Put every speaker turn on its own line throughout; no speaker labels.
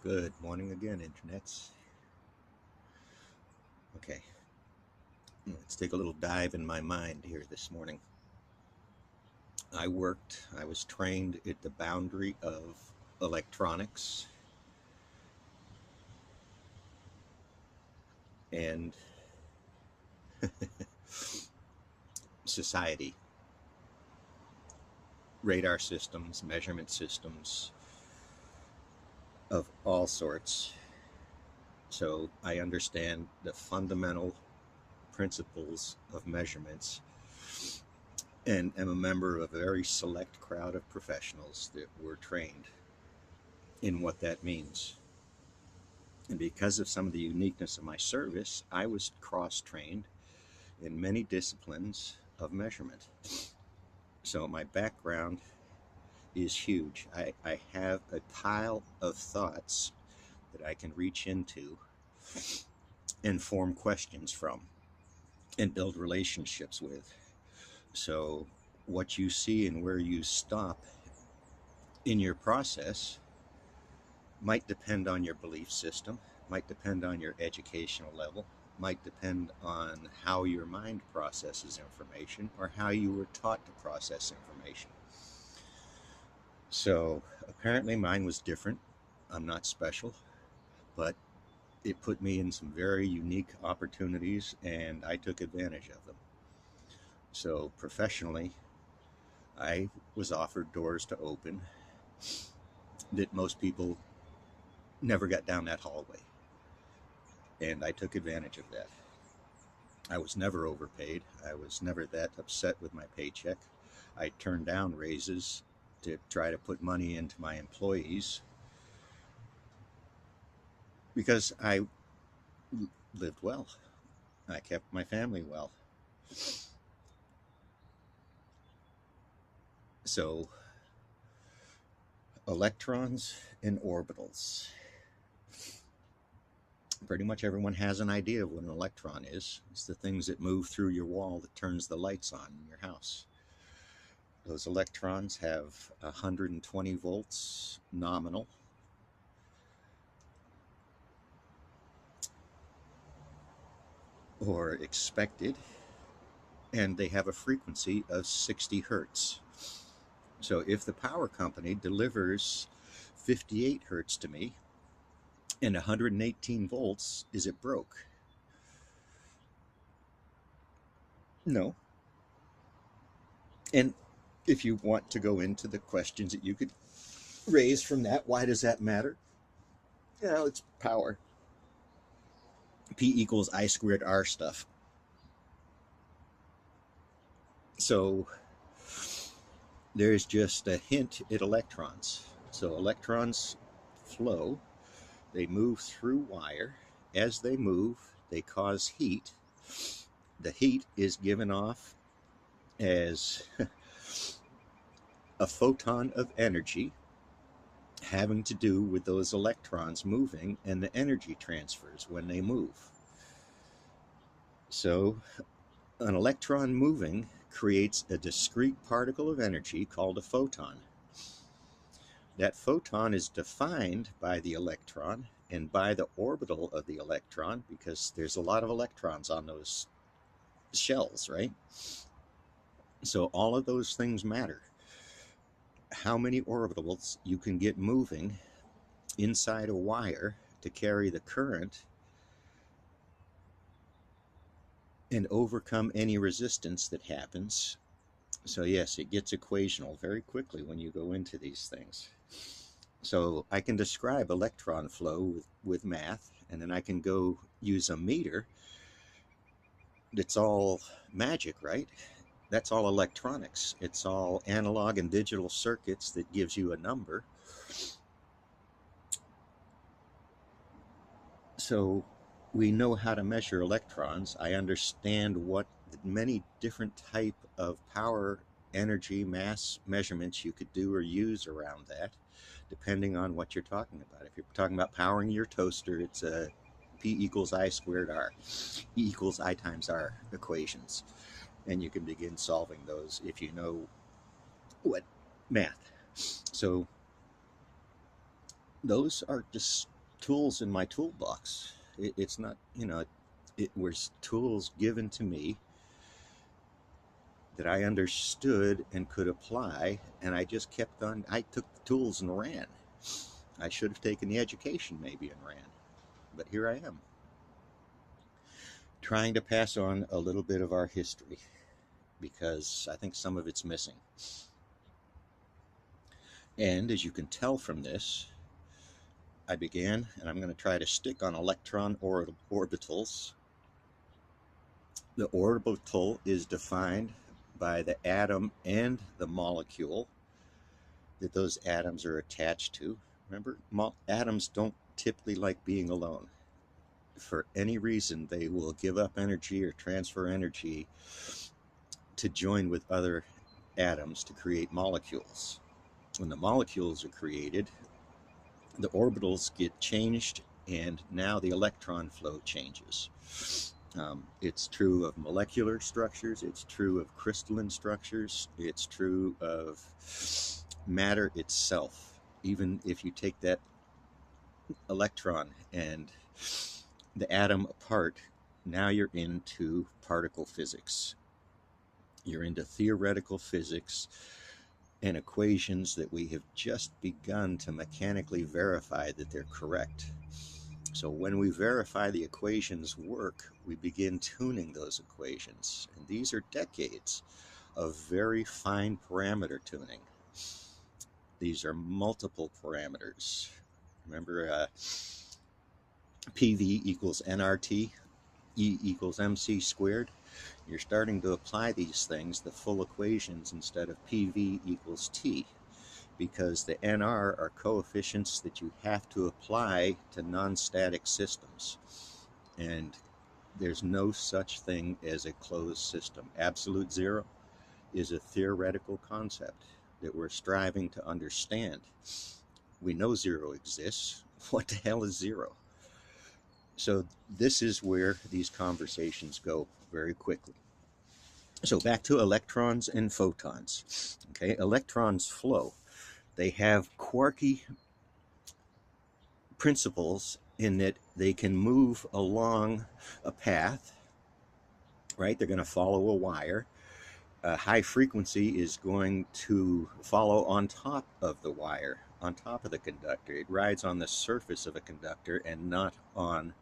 Good morning again, internets. Okay, let's take a little dive in my mind here this morning. I was trained at the boundary of electronics and society, radar systems, measurement systems of all sorts. So I understand the fundamental principles of measurements and am a member of a very select crowd of professionals that were trained in what that means. And because of some of the uniqueness of my service, I was cross-trained in many disciplines of measurement. So my background is huge. I have a pile of thoughts that I can reach into and form questions from and build relationships with. So what you see and where you stop in your process might depend on your belief system, might depend on your educational level, might depend on how your mind processes information or how you were taught to process information. So apparently mine was different. I'm not special, but it put me in some very unique opportunities and I took advantage of them. So professionally, I was offered doors to open that most people never got down that hallway. And I took advantage of that. I was never overpaid. I was never that upset with my paycheck. I turned down raises to try to put money into my employees because I lived well. I kept my family well. So, electrons and orbitals. Pretty much everyone has an idea of what an electron is. It's the things that move through your wall that turns the lights on in your house. Those electrons have 120 volts nominal. Or expected, and they have a frequency of 60 hertz. So if the power company delivers 58 hertz to me and 118 volts, is it broke? No. And if you want to go into the questions that you could raise from that, why does that matter? Well, it's power. P equals I squared R stuff. So there's just a hint at electrons. So electrons flow. They move through wire. As they move, they cause heat. The heat is given off as a photon of energy having to do with those electrons moving and the energy transfers when they move. So an electron moving creates a discrete particle of energy called a photon. That photon is defined by the electron and by the orbital of the electron, because there's a lot of electrons on those shells, right? So all of those things matter. How many orbitals you can get moving inside a wire to carry the current and overcome any resistance that happens. So yes, it gets equational very quickly when you go into these things. So I can describe electron flow with math, and then I can go use a meter that's all magic, right? That's all electronics. It's all analog and digital circuits that gives you a number. So we know how to measure electrons. I understand what many different type of power, energy, mass measurements you could do or use around that, depending on what you're talking about. If you're talking about powering your toaster, it's a P equals I squared R, E equals I times R equations. And you can begin solving those if you know what math. So those are just tools in my toolbox. It's not, you know, it was tools given to me that I understood and could apply, and I just kept on. I took the tools and ran. I should have taken the education maybe and ran, but here I am, trying to pass on a little bit of our history because I think some of it's missing. And as you can tell from this, I began, and I'm going to try to stick on electron orbitals. The orbital is defined by the atom and the molecule that those atoms are attached to. Remember, atoms don't typically like being alone. For any reason, they will give up energy or transfer energy to join with other atoms to create molecules. When the molecules are created, the orbitals get changed, and now the electron flow changes. It's true of molecular structures, it's true of crystalline structures, it's true of matter itself. Even if you take that electron and the atom apart, now you're into particle physics. You're into theoretical physics and equations that we have just begun to mechanically verify that they're correct. So when we verify the equations work, we begin tuning those equations. And these are decades of very fine parameter tuning. These are multiple parameters. Remember, PV equals nRT, E equals mc squared. You're starting to apply these things, the full equations, instead of PV equals T, because the NR are coefficients that you have to apply to non-static systems. And there's no such thing as a closed system. Absolute zero is a theoretical concept that we're striving to understand. We know zero exists. What the hell is zero? So this is where these conversations go very quickly. So back to electrons and photons. Okay, electrons flow. They have quirky principles in that they can move along a path, right? They're going to follow a wire. High frequency is going to follow on top of the wire, on top of the conductor. It rides on the surface of a conductor and not on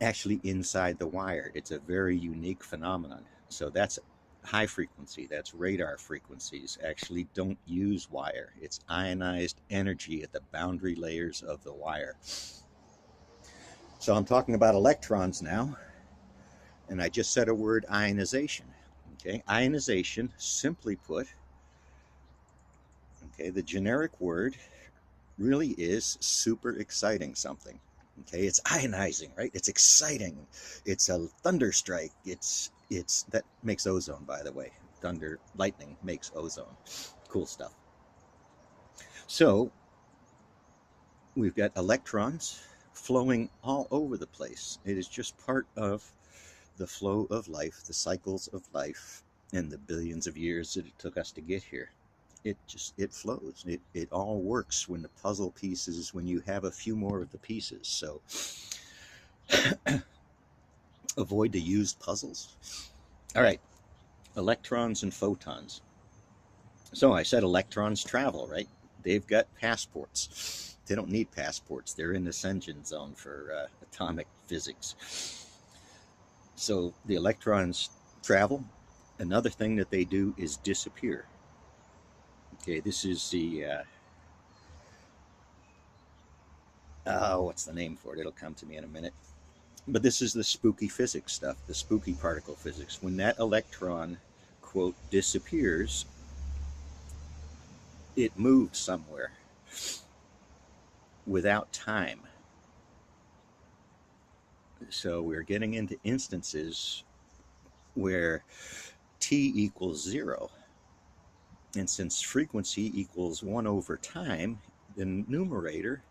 actually inside the wire. It's a very unique phenomenon. So that's high frequency, that's radar frequencies, actually don't use wire. It's ionized energy at the boundary layers of the wire. So I'm talking about electrons now, and I just said a word, ionization. Okay, ionization, simply put, okay, the generic word really is super exciting something. Okay, it's ionizing, right? It's exciting. It's a thunder strike. It's that makes ozone, by the way. Thunder, lightning makes ozone. Cool stuff. So we've got electrons flowing all over the place. It is just part of the flow of life, the cycles of life, and the billions of years that it took us to get here. It flows. It all works when the puzzle pieces, when you have a few more of the pieces. So avoid the used puzzles. All right, electrons and photons. So I said electrons travel, right? They've got passports. They don't need passports. They're in the ascension zone for atomic physics. So the electrons travel. Another thing that they do is disappear. Okay, this is the, what's the name for it? It'll come to me in a minute. But this is the spooky physics stuff, the spooky particle physics. When that electron, quote, disappears, it moved somewhere without time. So we're getting into instances where t equals 0. And since frequency equals 1 over time, the numerator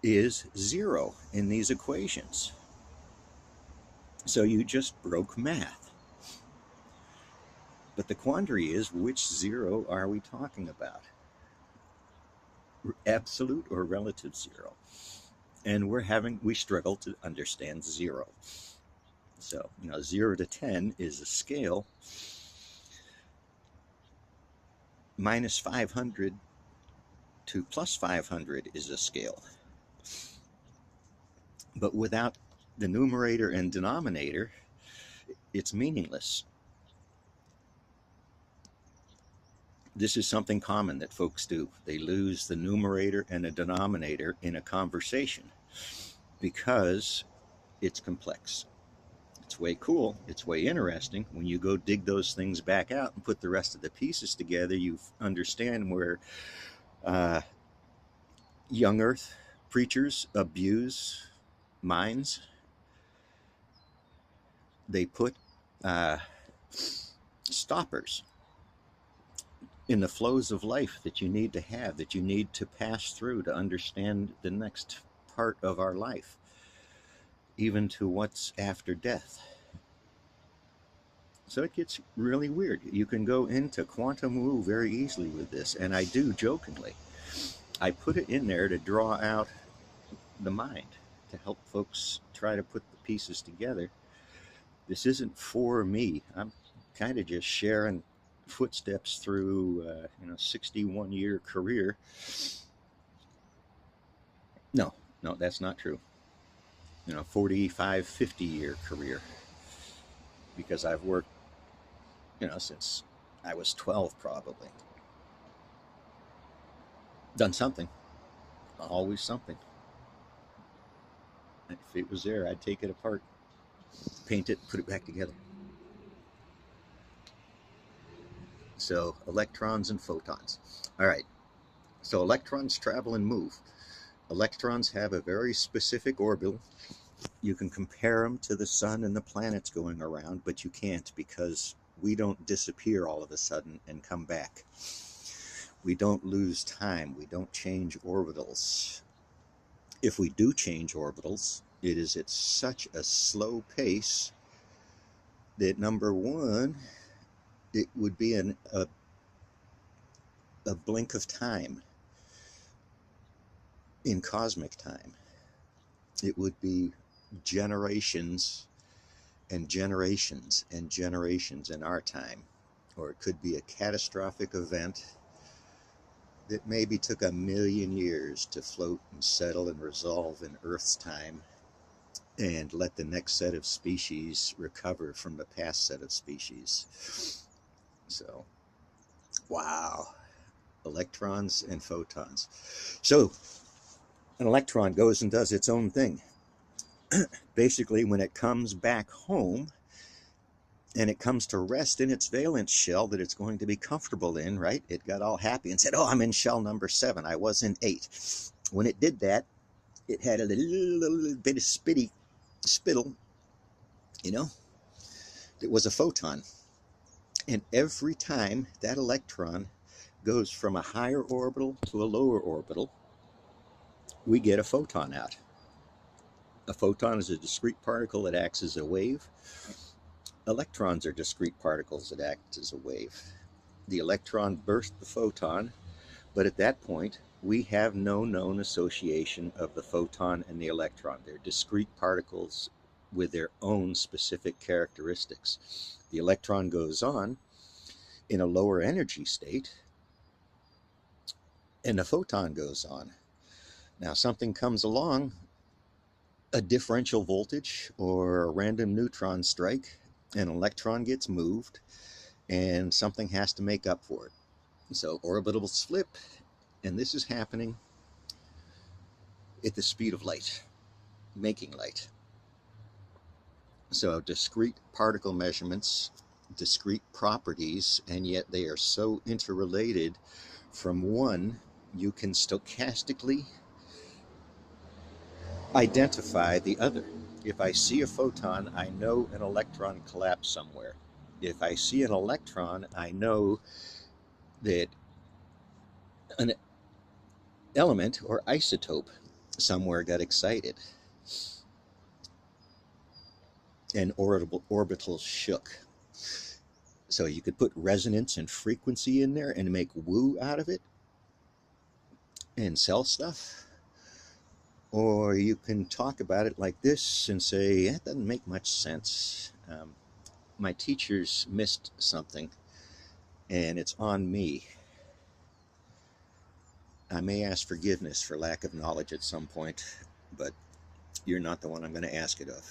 is 0 in these equations. So you just broke math. But the quandary is, which 0 are we talking about? absolute or relative zero. And we struggle to understand zero. So, 0 to 10 is a scale. Minus 500 to plus 500 is a scale. But without the numerator and denominator, it's meaningless. This is something common that folks do. They lose the numerator and the denominator in a conversation because it's complex. It's way cool. It's way interesting. When you go dig those things back out and put the rest of the pieces together, you understand where young earth preachers abuse minds. They put stoppers in the flows of life that you need to have, that you need to pass through to understand the next part of our life, even to what's after death. So it gets really weird. You can go into quantum woo very easily with this, and I do jokingly. I put it in there to draw out the mind, to help folks try to put the pieces together. This isn't for me. I'm kind of just sharing footsteps through 61-year career. No, that's not true. 45, 50-year career, because I've worked since I was 12, probably. Done something. Always something. If it was there, I'd take it apart, paint it, put it back together. So electrons and photons. All right. So electrons travel and move. Electrons have a very specific orbital. You can compare them to the sun and the planets going around, but you can't, because we don't disappear all of a sudden and come back. We don't lose time. We don't change orbitals. If we do change orbitals, it is at such a slow pace that, number one, it would be a blink of time in cosmic time. It would be generations and generations and generations in our time. Or it could be a catastrophic event that maybe took 1,000,000 years to float and settle and resolve in Earth's time, and let the next set of species recover from the past set of species. So, wow. Electrons and photons. So, an electron goes and does its own thing. Basically, when it comes back home and it comes to rest in its valence shell that it's going to be comfortable in, right? It got all happy and said, oh, I'm in shell number 7. I was in 8. When it did that, it had a little bit of spittle, it was a photon. And every time that electron goes from a higher orbital to a lower orbital, we get a photon out. A photon is a discrete particle that acts as a wave. Electrons are discrete particles that act as a wave. The electron bursts the photon, but at that point, we have no known association of the photon and the electron. They're discrete particles with their own specific characteristics. The electron goes on in a lower energy state, and the photon goes on. Now, something comes along, a differential voltage or a random neutron strike, an electron gets moved, and something has to make up for it. So orbitals flip, and this is happening at the speed of light, making light. So discrete particle measurements, discrete properties, and yet they are so interrelated. From one, you can stochastically identify the other. If I see a photon, I know an electron collapsed somewhere. If I see an electron, I know that an element or isotope somewhere got excited and orbitals shook. So you could put resonance and frequency in there and make woo out of it. and sell stuff, or you can talk about it like this and say, that doesn't make much sense. My teachers missed something, and it's on me. I may ask forgiveness for lack of knowledge at some point, but you're not the one I'm going to ask it of.